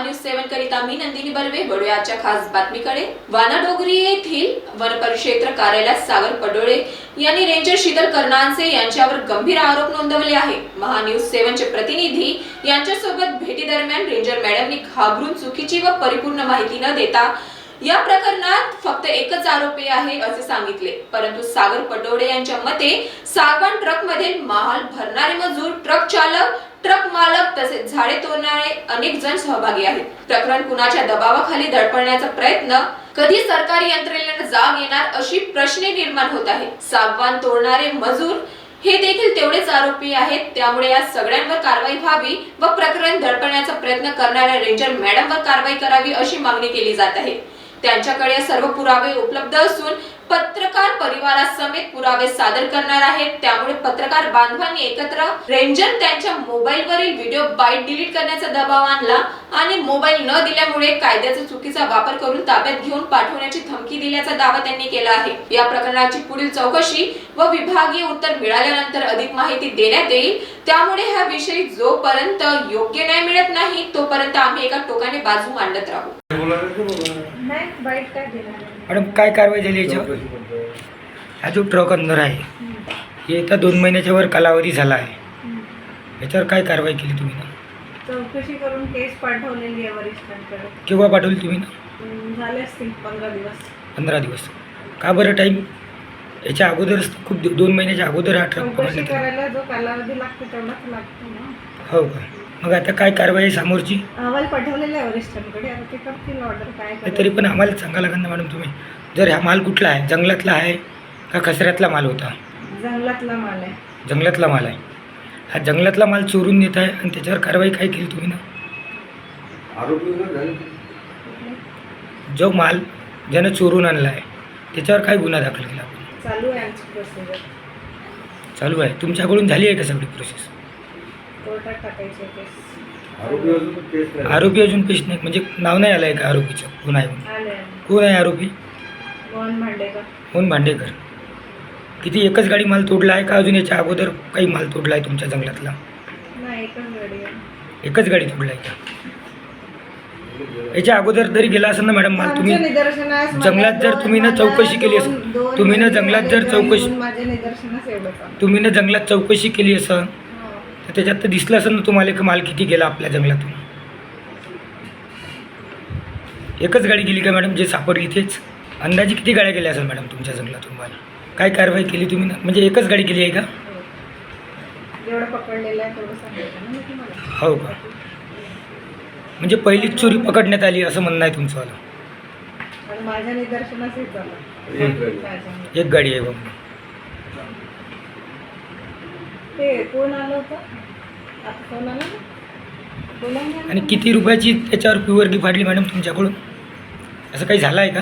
महान्यूज 7 करिता मी नंदिनी बर्वे वडोळ्याच्या खास बातमीकडे। वानाडोंगरी येथील वनपरिक्षेत्र कार्यालयात सागर पडोळे यांनी रेंजर शीतल कर्णांचे यांच्यावर गंभीर आरोप नोंदवले आहे। महान्यूज 7 चे प्रतिनिधी यांच्यासोबत भेटी दरम्यान रेंजर मॅडमनी घाबरून चुकीची व परिपूर्ण माहिती न देता या प्रकरणात फक्त एकच आरोपी आहे असे सांगितले, परंतु सागर पडोळे यांच्या मते सागवान ट्रक मध्ये माल भरणारे मजूर, ट्रक चालक, ट्रक मालक तसेच झाडे तोडणारे अनेक जण सहभागी आहेत। प्रकरण कुणाच्या दबावाखाली दडपण्याचा प्रयत्न, कधी सरकारी यंत्रणेला जाग येणार अशी प्रश्ने निर्माण होत आहेत। सागवान तोडणारे मजूर हे देखील तेवढेच आरोपी आहेत, त्यामुळे या सगळ्यांवर कारवाई व्हावी व प्रकरण दडपण्याचा प्रयत्न करणाऱ्या रेंजर मॅडमवर कारवाई करावी अशी मागणी केली जात आहे। त्यांच्याकडे सर्व पुरावे उपलब्ध असून पत्रकार परिवारासमेत पुरावे सादर करणार आहेत, त्यामुळे पत्रकार बांधवांनी एकत्र रेंजर त्यांच्या मोबाईलवरील व्हिडिओ बाईट डिलीट करण्याचा दबाव आणला आणि मोबाईल न दिल्यामुळे कायद्याचा चुकीचा वापर करून ताब्यात घेऊन पाठवण्याची धमकी दिल्याचा दावा त्यांनी केला आहे। या प्रकरणाची पुढील चौकशी व विभागीय उत्तर मिळाल्यानंतर अधिक माहिती देण्यात येईल, त्यामुळे ह्या विषयी जोपर्यंत योग्य न्याय मिळत नाही तोपर्यंत आम्ही एका टोकाने बाजू मांडत राहू। मॅडम काय कारवाई झाली याच्यावर? हा जो ट्रक अंदर आहे हे तर 2 महिन्याच्या वर कालावधी झाला आहे, याच्यावर काय कारवाई केली तुम्ही ना? चौकशी करून केस पाठवलेली आहे वरिष्ठांकडे। केव्हा पाठवली तुम्ही ना? झाले असतील 15 दिवस। 15 दिवस का बरं टाईम? याच्या अगोदरच खूप 2 महिन्याच्या अगोदर हा ट्रक चौकशी करायला जो कालावधी लागतो तेवढाच लागतो ना। हो का? मग आता काय कारवाई आहे समोरची? अहवाल पाठवलेला आहे वरिष्ठांकडे, आता ते करतील ऑर्डर काय करायचं। तरी पण आम्हाला सांगा लागेल ना मॅडम तुम्ही, जर हा माल कुठला आहे, जंगलातला आहे का कचऱ्यातला माल होता? जंगलातला माल आहे। जंगलातला माल आहे। हा जंगलातला माल चोरून नेत आहे आणि त्याच्यावर कारवाई काय केली तुम्ही ना? जो माल ज्यानं चोरून आणला आहे त्याच्यावर काय गुन्हा दाखल केला आपण? चालू आहे आमची प्रोसिजर। चालू आहे? तुमच्याकडून झाली आहे का सगळी प्रोसेस? कोर्टात टाकायचे केस। आरोपी अजून पेश नाही, म्हणजे नाव नाही आलं आहे का आरोपीचं? गुन्हा आहे? आले कोण आहे आरोपी? मोहन भांडेकर। मोहन भांडेकर. किती एकच गाडी माल तोडला आहे का अजून याच्या अगोदर काही माल तोडला आहे तुमच्या जंगलातला? नाही, एकच गाडी आहे। एकच गाडी तोडला आहे का? याच्या अगोदर तरी गेला असेल ना मॅडम माल? तुम्ही जंगलात जर तुम्ही ना चौकशी केली असेल, तुम्ही ना जंगलात जर चौकशी, तुम्ही ना जंगलात चौकशी केली असेल तर त्याच्यात तर दिसलं असेल ना तुम्हाला की माल किती गेला आपल्या जंगलातून? एकच गाडी गेली का मॅडम जे सापडली तेच? अंदाजे किती गाड्या गेल्या असेल मॅडम तुमच्या जंगलातून माल? काय कारवाई केली तुम्ही ना? म्हणजे एकच गाडी गेली आहे का? जेवढं पकडलेलं आहे तेवढं सांगायचं ना मी तुम्हाला। हो का? म्हणजे पहिलीच चोरी पकडण्यात आली असं म्हणणं आहे तुमचं वालं? आणि माझ्या निदर्शनास हेच झालं। एक गाडी आहे बघ. ते कोण आलं होतं आता? कोण आलं ना? बोला ना। आणि किती रुपयाची त्याच्यावर पिवर्गी फाडली मॅडम तुमच्याकडून? असं काही झालं आहे का?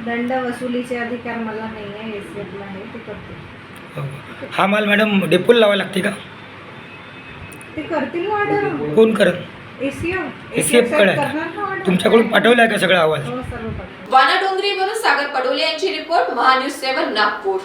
दंड वसुलीचे अधिकार मला नाही आहे, एसीएफला आहे, ते करते। हो. हा माल मॅडम डेपोला लावा लागते का? ते करतील ना ऑर्डर। कोण करत? एसीएफ कडे तुमच्याकडून पाठवला आहे का सगळा अहवाल? हो, सर्व पाठवलं। वानाडोंगरीवरून सागर पडोळे यांची रिपोर्ट, महान्यूज 7 नागपूर।